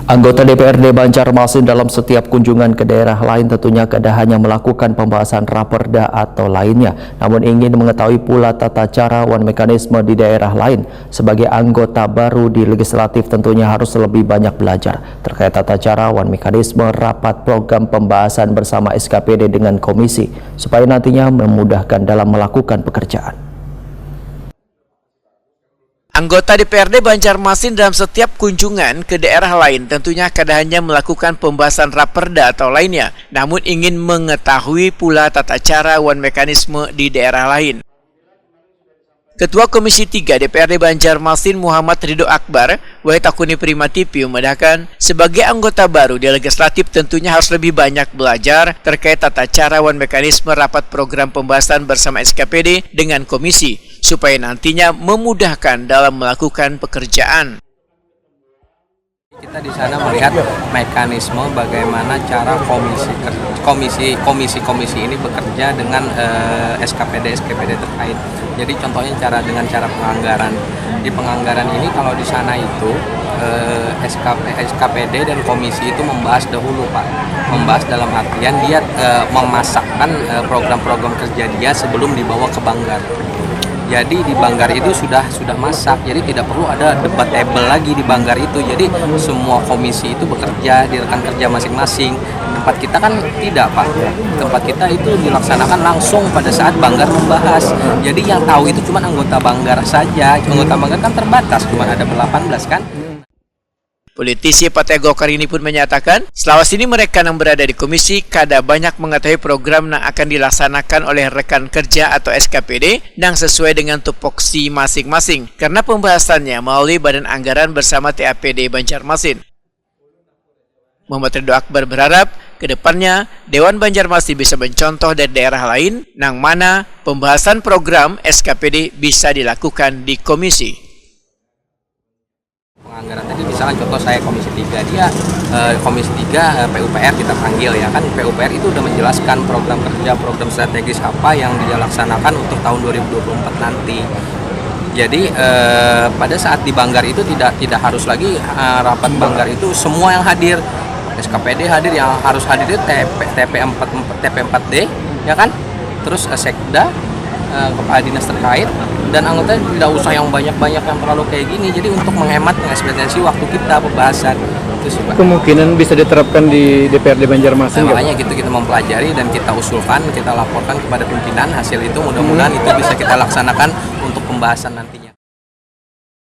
Anggota DPRD Banjarmasin dalam setiap kunjungan ke daerah lain tentunya tidak hanya melakukan pembahasan raperda atau lainnya, namun ingin mengetahui pula tata cara dan mekanisme di daerah lain. Sebagai anggota baru di legislatif tentunya harus lebih banyak belajar terkait tata cara dan mekanisme rapat program pembahasan bersama SKPD dengan komisi, supaya nantinya memudahkan dalam melakukan pekerjaan. Anggota DPRD Banjarmasin dalam setiap kunjungan ke daerah lain tentunya tidak hanya melakukan pembahasan raperda atau lainnya, namun ingin mengetahui pula tata cara dan mekanisme di daerah lain. Ketua Komisi 3 DPRD Banjarmasin Muhammad Ridho Akbar, Wahitakuni Prima TV memedahkan, sebagai anggota baru di legislatif tentunya harus lebih banyak belajar terkait tata cara dan mekanisme rapat program pembahasan bersama SKPD dengan komisi, supaya nantinya memudahkan dalam melakukan pekerjaan. Kita di sana melihat mekanisme bagaimana cara komisi ini bekerja dengan SKPD terkait. Jadi contohnya dengan cara penganggaran. Di penganggaran ini kalau di sana itu SKPD dan komisi itu membahas dahulu, Pak. Membahas dalam artian dia memasakkan program-program kerja dia sebelum dibawa ke Banggar. Jadi di Banggar itu sudah masak, jadi tidak perlu ada debatable lagi di Banggar itu. Jadi semua komisi itu bekerja di rekan kerja masing-masing. Tempat kita kan tidak, Pak. Tempat kita itu dilaksanakan langsung pada saat Banggar membahas. Jadi yang tahu itu cuma anggota Banggar saja. Anggota Banggar kan terbatas, cuma ada 18 kan. Politisi Partai Golkar ini pun menyatakan, selawas ini mereka yang berada di komisi kada banyak mengetahui program yang akan dilaksanakan oleh rekan kerja atau SKPD yang sesuai dengan tupoksi masing-masing, karena pembahasannya melalui Badan Anggaran bersama TAPD Banjarmasin. Muhammad Ridho Akbar berharap kedepannya Dewan Banjarmasin bisa mencontoh dari daerah lain, yang mana pembahasan program SKPD bisa dilakukan di komisi. Penganggaran tadi misalkan contoh saya Komisi 3, dia Komisi 3 PUPR kita panggil ya kan, PUPR itu udah menjelaskan program kerja, program strategis apa yang dia laksanakan untuk tahun 2024 nanti. Jadi pada saat di Banggar itu tidak harus lagi rapat Banggar itu semua yang hadir. SKPD hadir, yang harus hadir itu TP4D ya kan, terus Sekda, kepala dinas terkait, dan anggota tidak usah yang banyak-banyak yang terlalu kayak gini. Jadi untuk menghemat ekspektasi waktu kita pembahasan itu sih, Pak. Kemungkinan bisa diterapkan di DPRD Banjarmasin. Makanya gitu kita mempelajari dan kita usulkan, kita laporkan kepada pimpinan hasil itu, mudah-mudahan itu bisa kita laksanakan untuk pembahasan nantinya.